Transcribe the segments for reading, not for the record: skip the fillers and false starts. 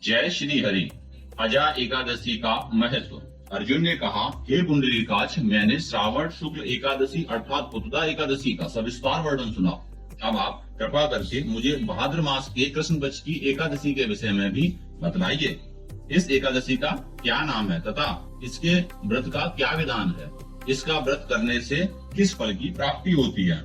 जय श्री हरि। अजा एकादशी का महत्व। अर्जुन ने कहा, हे पुंडरीकाक्ष, मैंने श्रावण शुक्ल एकादशी अर्थात पुत्रदा एकादशी का सविस्तार वर्णन सुना। अब आप कृपा करके मुझे भाद्र मास के कृष्ण पक्ष की एकादशी के विषय में भी बतलाइए। इस एकादशी का क्या नाम है तथा इसके व्रत का क्या विधान है? इसका व्रत करने से किस फल की प्राप्ति होती है?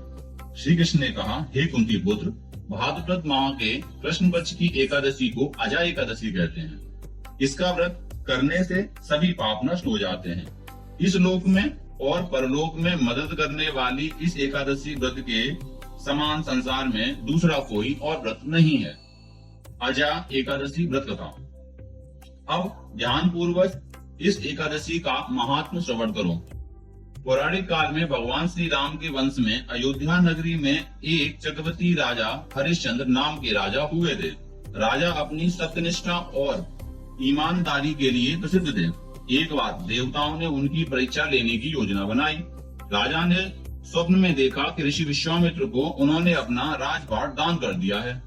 श्री कृष्ण ने कहा, हे कुंती पुत्र, भाद्रपद माह के कृष्ण पक्ष की एकादशी को अजा एकादशी कहते हैं। इसका व्रत करने से सभी पाप नष्ट हो जाते हैं। इस लोक में और परलोक में मदद करने वाली इस एकादशी व्रत के समान संसार में दूसरा कोई और व्रत नहीं है। अजा एकादशी व्रत कथा। अब ध्यान पूर्वक इस एकादशी का महात्म श्रवण करो। पौराणिक काल में भगवान श्री राम के वंश में अयोध्या नगरी में एक चक्रवर्ती राजा हरिश्चंद्र नाम के राजा हुए थे। राजा अपनी सत्यनिष्ठा और ईमानदारी के लिए प्रसिद्ध थे। एक बार देवताओं ने उनकी परीक्षा लेने की योजना बनाई। राजा ने स्वप्न में देखा कि ऋषि विश्वामित्र को उन्होंने अपना राजपाट दान कर दिया है।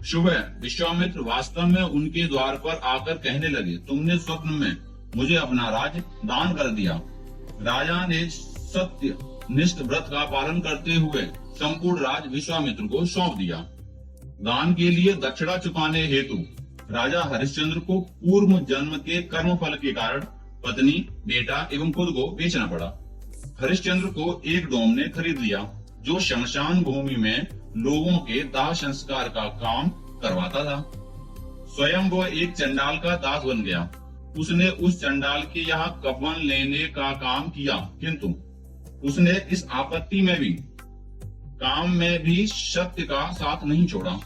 सुबह विश्वामित्र वास्तव में उनके द्वार पर आकर कहने लगे, तुमने स्वप्न में मुझे अपना राज दान कर दिया। राजा ने सत्य निष्ठ व्रत का पालन करते हुए संपूर्ण राज विश्वामित्र को सौंप दिया। दान के लिए दक्षिणा चुकाने हेतु राजा हरिश्चंद्र को पूर्व जन्म के कर्म फल के कारण पत्नी, बेटा एवं खुद को बेचना पड़ा। हरिश्चंद्र को एक डोम ने खरीद लिया जो शमशान भूमि में लोगों के दाह संस्कार का काम करवाता था। स्वयं वो एक चंडाल का दास बन गया। उसने उस चंडाल के यहाँ कफन लेने का काम किया, किंतु उसने इस आपत्ति में भी काम में भी सत्य का साथ नहीं छोड़ा।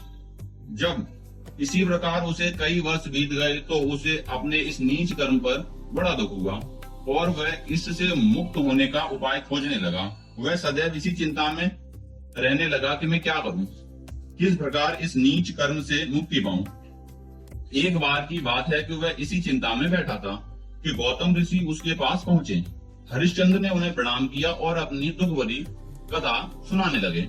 जब इसी प्रकार उसे कई वर्ष बीत गए तो उसे अपने इस नीच कर्म पर बड़ा दुख हुआ और वह इससे मुक्त होने का उपाय खोजने लगा। वह सदैव इसी चिंता में रहने लगा कि मैं क्या करूं, किस प्रकार इस नीच कर्म से मुक्ति पाऊं। एक बार की बात है कि वह इसी चिंता में बैठा था कि गौतम ऋषि उसके पास पहुंचे। हरिश्चंद्र ने उन्हें प्रणाम किया और अपनी दुख भरी कथा सुनाने लगे।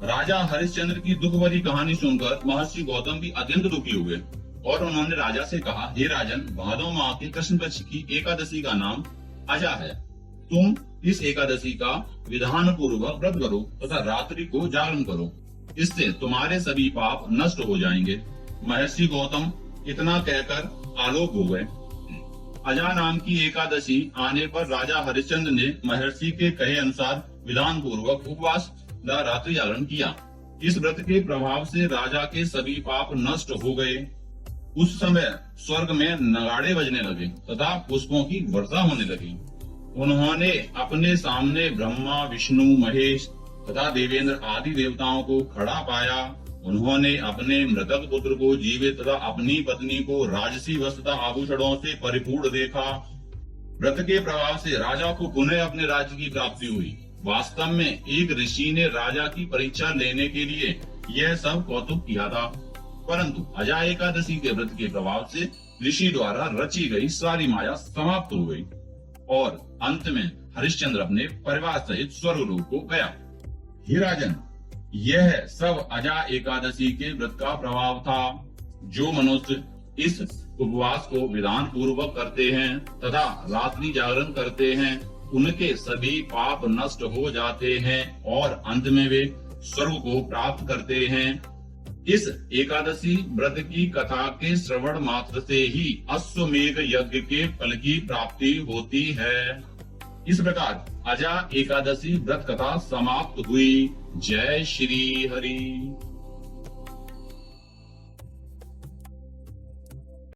राजा हरिश्चंद्र की दुख भरी कहानी सुनकर महर्षि गौतम भी अत्यंत दुखी हुए और उन्होंने राजा से कहा, हे राजन, भादो माह के कृष्ण पक्ष की एकादशी का नाम अजा है। तुम इस एकादशी का विधान पूर्वक व्रत करो तथा रात्रि को जागरण करो। इससे तुम्हारे सभी पाप नष्ट हो जाएंगे। महर्षि गौतम इतना कहकर आलोक हो गए। अजा नाम की एकादशी आने पर राजा हरिश्चंद्र ने महर्षि के कहे अनुसार विधान पूर्वक उपवास व रात्रि जागरण किया। इस व्रत के प्रभाव से राजा के सभी पाप नष्ट हो गए। उस समय स्वर्ग में नगाड़े बजने लगे तथा पुष्पों की वर्षा होने लगी। उन्होंने अपने सामने ब्रह्मा, विष्णु, महेश तथा देवेंद्र आदि देवताओं को खड़ा पाया। उन्होंने अपने मृतक पुत्र को जीवित तथा अपनी पत्नी को राजसी वस्त्र आभूषणों से परिपूर्ण देखा। व्रत के प्रभाव से राजा को पुनः अपने राज्य की प्राप्ति हुई। वास्तव में एक ऋषि ने राजा की परीक्षा लेने के लिए यह सब कौतुक किया था, परंतु अजा एकादशी के व्रत के प्रभाव से ऋषि द्वारा रची गई सारी माया समाप्त हो गई और अंत में हरिश्चंद्र अपने परिवार सहित स्वर्ग लोक को गया। हे राजन, यह सब अजा एकादशी के व्रत का प्रभाव था। जो मनुष्य इस उपवास को विधान पूर्वक करते हैं तथा रात्रि जागरण करते हैं, उनके सभी पाप नष्ट हो जाते हैं और अंत में वे स्वर्ग को प्राप्त करते हैं। इस एकादशी व्रत की कथा के श्रवण मात्र से ही अश्वमेध यज्ञ के फल की प्राप्ति होती है। इस प्रकार अजा एकादशी व्रत कथा समाप्त हुई। जय श्री हरि।